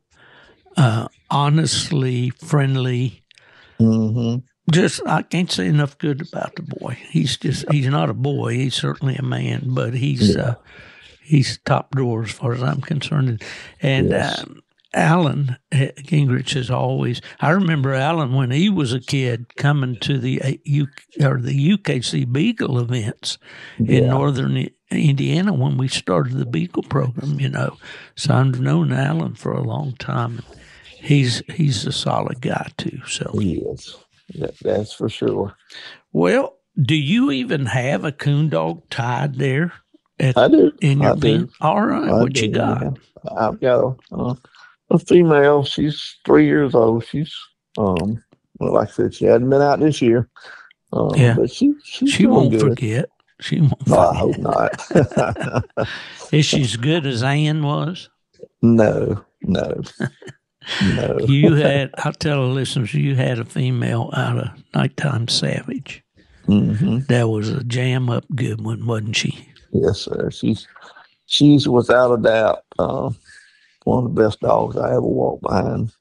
honestly friendly. Mm-hmm. I can't say enough good about the boy. He's not a boy. He's certainly a man, but he's top drawer as far as I'm concerned. And Alan Gingrich is always. I remember Alan when he was a kid coming to the UKC Beagle events in northern Indiana when we started the Beagle program. You know, so I've known Alan for a long time. He's a solid guy too. So he is. That's for sure. Well, do you even have a coon dog tied there? I do. In your pen? All right. What you got? Yeah. I've got a female. She's 3 years old. She's like I said, she hadn't been out this year. But she won't good. Forget. She won't forget. I hope not. Is she as good as Ann was? No. You had, I'll tell the listeners, you had a female out of Nighttime Savage. Mm-hmm. That was a jam up good one, wasn't she? Yes, sir. She's without a doubt one of the best dogs I ever walked behind.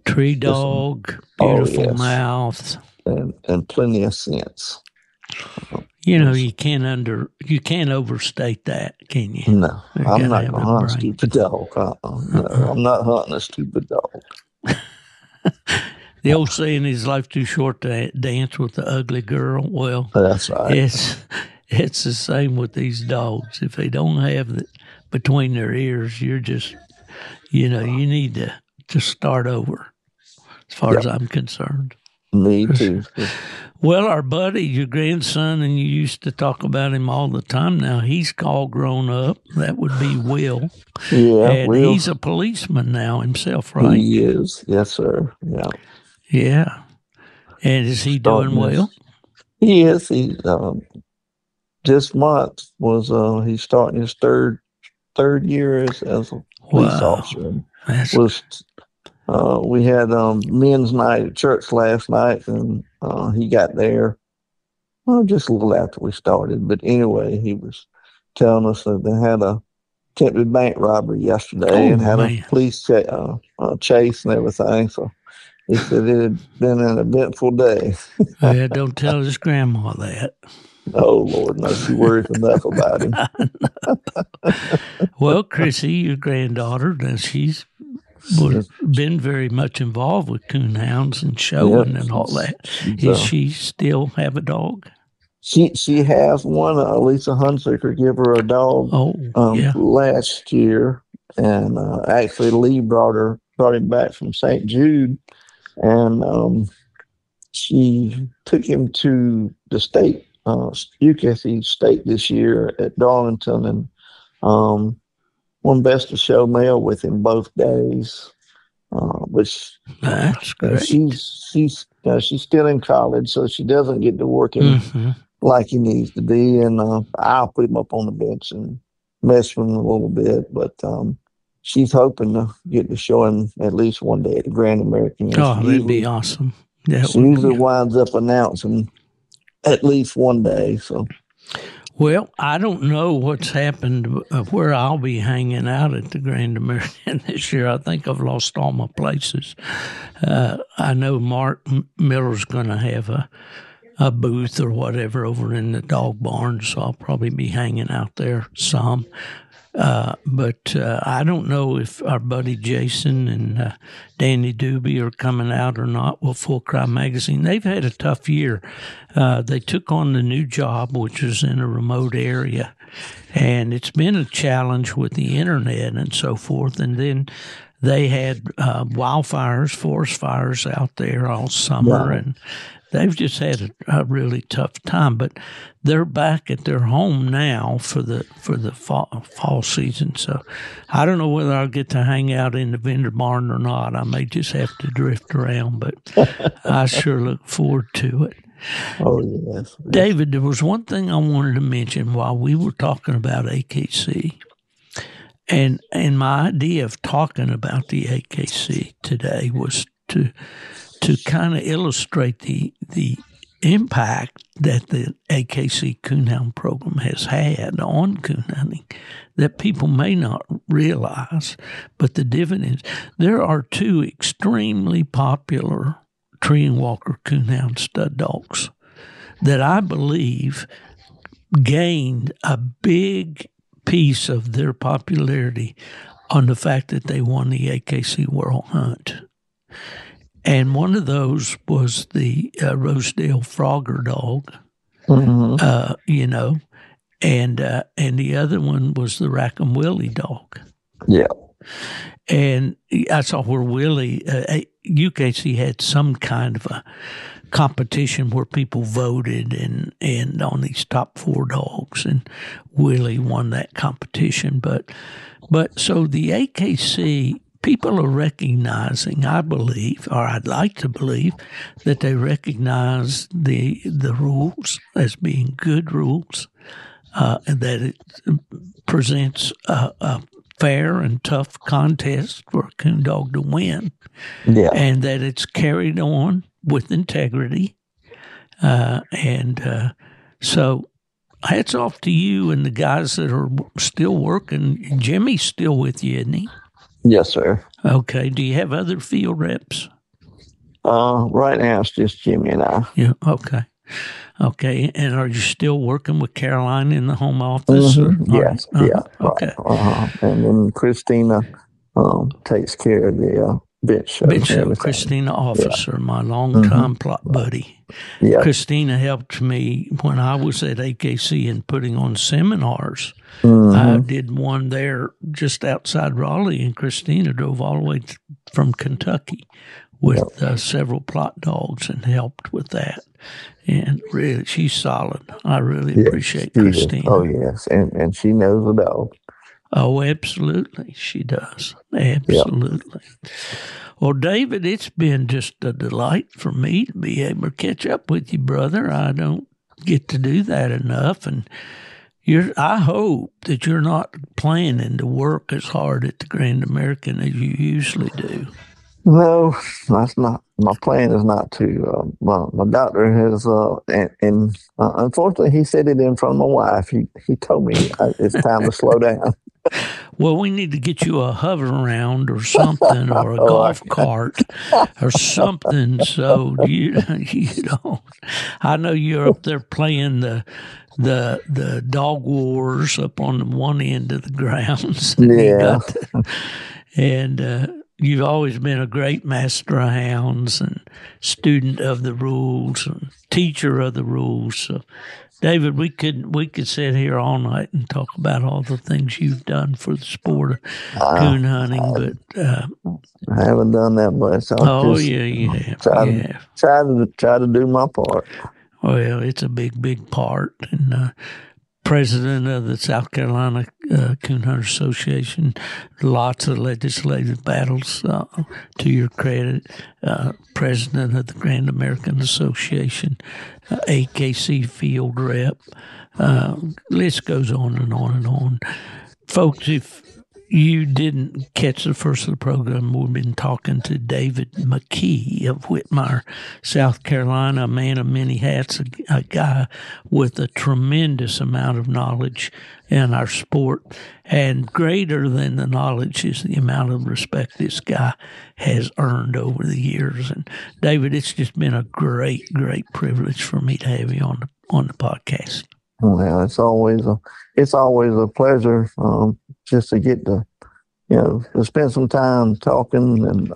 Tree dog, beautiful mouth, and plenty of sense. You know, you can't overstate that, can you? No, I'm not going to hunt a stupid dog. No, I'm not hunting a stupid dog. The old saying is "Life's too short to dance with the ugly girl." Well, that's right. It's the same with these dogs. If they don't have it between their ears, you're just, you need to start over. As far as I'm concerned. Me too. Well, our buddy, your grandson, and you used to talk about him all the time now, he's all grown up. That would be Will. Yeah, and Will. He's a policeman now himself, right? He is. Yes, sir. Yeah. Yeah. And is he doing well? He is. He this month was he's starting his third year as a police officer. We had men's night at church last night, and he got there just a little after we started. But anyway, he was telling us that they had a attempted bank robbery yesterday and had a police chase and everything. So he said it had been an eventful day. Don't tell his grandma that. Oh, Lord, no, she worries enough about him. Well, Chrissy, your granddaughter, she's been very much involved with coon hounds and showing and all that. Does she still have a dog? She has one. Lisa Hunsaker gave her a dog last year, and actually Lee brought him back from St. Jude, and she took him to the state, UKC State this year at Darlington, and won Best of Show male with him both days. Which that's great. She's still in college, so she doesn't get to work him like he needs to be. And I'll put him up on the bench and mess with him a little bit. But she's hoping to get to show him at least one day at the Grand American. Oh, that'd be awesome. She usually winds up announcing at least one day. So, well, I don't know what's happened where I'll be hanging out at the Grand American this year. I think I've lost all my places. I know Mark Miller's going to have a booth or whatever over in the dog barn, so I'll probably be hanging out there some. But I don't know if our buddy Jason and Danny Doobie are coming out or not with Full Cry Magazine. They've had a tough year. They took on the new job, which is in a remote area, and it's been a challenge with the internet and so forth. And then they had wildfires, forest fires out there all summer, and they've just had a really tough time, but they're back at their home now for the fall season. So I don't know whether I'll get to hang out in the vendor barn or not. I may just have to drift around, but I sure look forward to it. Oh, yes. David, there was one thing I wanted to mention while we were talking about AKC. And my idea of talking about the AKC today was to kind of illustrate the impact that the AKC Coonhound program has had on coon hunting that people may not realize, but the dividends. There are two extremely popular tree and walker coonhound stud dogs that I believe gained a big piece of their popularity on the fact that they won the AKC World Hunt. And one of those was the Rosedale Frogger dog, and the other one was the Rackham Willie dog. Yeah. And I saw where Willie, UKC had some kind of a competition where people voted and on these top 4 dogs, and Willie won that competition. But so the AKC, people are recognizing, I believe, or I'd like to believe, that they recognize the rules as being good rules, and that it presents a fair and tough contest for a coon dog to win, and that it's carried on with integrity. So hats off to you and the guys that are still working. Jimmy's still with you, isn't he? Yes, sir. Okay. Do you have other field reps? Right now it's just Jimmy and I. Yeah. Okay. Okay. And are you still working with Caroline in the home office? Mm-hmm. Yes. Right. Yeah. Okay. And then Christina takes care of the bench show. Christina Officer, my longtime plot buddy. Yeah. Christina helped me when I was at AKC in putting on seminars. I did one there just outside Raleigh, and Christina drove all the way from Kentucky with several plot dogs and helped with that. And really, she's solid. I really appreciate Christina. Oh, yes. And she knows the dog. Oh, absolutely. She does. Absolutely. Yep. Well, David, it's been just a delight for me to be able to catch up with you, brother. I don't get to do that enough. And I hope that you're not planning to work as hard at the Grand American as you usually do. No, that's not. My plan is not to. My doctor has, and unfortunately, he said it in front of my wife. He told me it's time to slow down. Well, we need to get you a hover round or something, or a golf cart or something, so you don't. I know you're up there playing the dog wars up on one end of the grounds. Yeah, and you've always been a great master of hounds and student of the rules and teacher of the rules. So, David, we could sit here all night and talk about all the things you've done for the sport of coon hunting, but I haven't done that much. You have. Try to do my part. Well, it's a big part, and president of the South Carolina Coon Hunter Association, lots of legislative battles to your credit. President of the Grand American Association, AKC field rep. List goes on and on and on. Folks, you didn't catch the first of the program, we've been talking to David McKee of Whitmire, South Carolina, a man of many hats, a guy with a tremendous amount of knowledge in our sport. And greater than the knowledge is the amount of respect this guy has earned over the years. And David, it's just been a great, great privilege for me to have you on the podcast. Well, it's always a pleasure just to get to to spend some time talking, and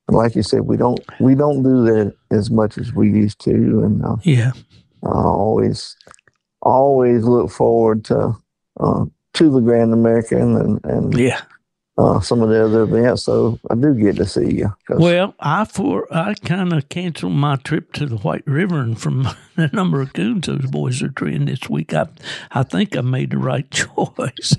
like you said, we don't do that as much as we used to, and I always look forward to the Grand American and some of the other events, so I do get to see you. Well, I kind of canceled my trip to the White River, and from the number of coons those boys are treeing this week, I think I made the right choice.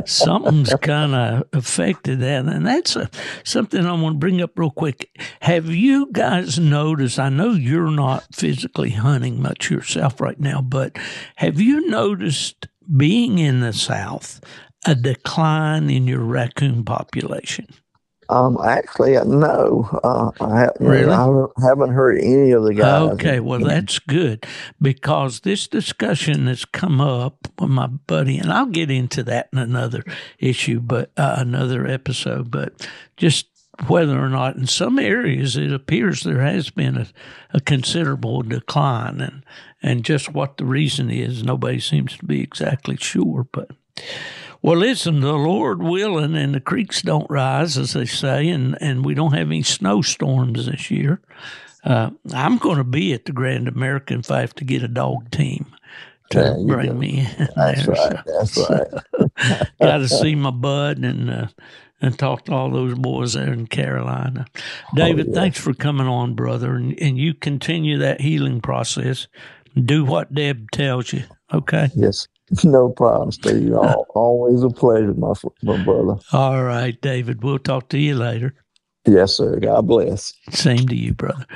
Something's kind of affected that, and that's something I want to bring up real quick. Have you guys noticed, I know you're not physically hunting much yourself right now, but have you noticed, being in the South, a decline in your raccoon population? Actually, no. Really? I haven't heard any of the guys. Okay, well, that's good, because this discussion has come up with my buddy, and I'll get into that in another issue, but another episode, but just whether or not in some areas it appears there has been a considerable decline, and just what the reason is, nobody seems to be exactly sure, but... Well, listen, the Lord willing, and the creeks don't rise, as they say, and we don't have any snowstorms this year. I'm going to be at the Grand American if I have to get a dog team to bring me in. That's right. That's right. Got to see my bud and talk to all those boys there in Carolina. David, thanks for coming on, brother, and you continue that healing process. Do what Deb tells you, okay? Yes. No problem, Steve. Always a pleasure, my brother. All right, David. We'll talk to you later. Yes, sir. God bless. Same to you, brother.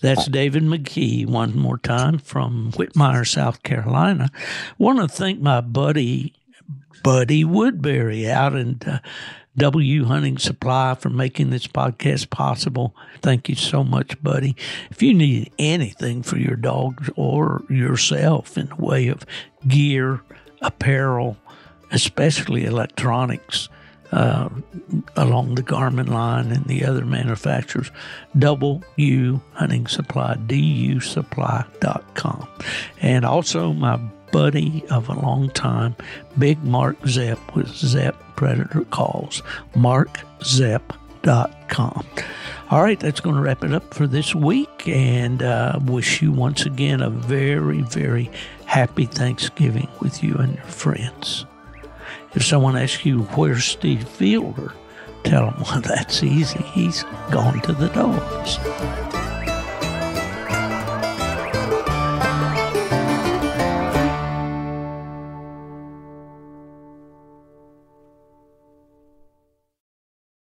That's David McKee one more time from Whitmire, South Carolina. Want to thank my buddy Woodbury out in W Hunting Supply for making this podcast possible. Thank you so much, buddy. If you need anything for your dogs or yourself in the way of gear, apparel, especially electronics, along the Garmin line and the other manufacturers, W Hunting Supply, dusupply.com. And also my buddy of a long time, Big Mark Zepp with Zepp Predator Calls, markzepp.com. All right, that's going to wrap it up for this week, and wish you once again a very, very happy Thanksgiving with you and your friends. If someone asks you, where's Steve Fielder, tell them, well, that's easy. He's gone to the dogs.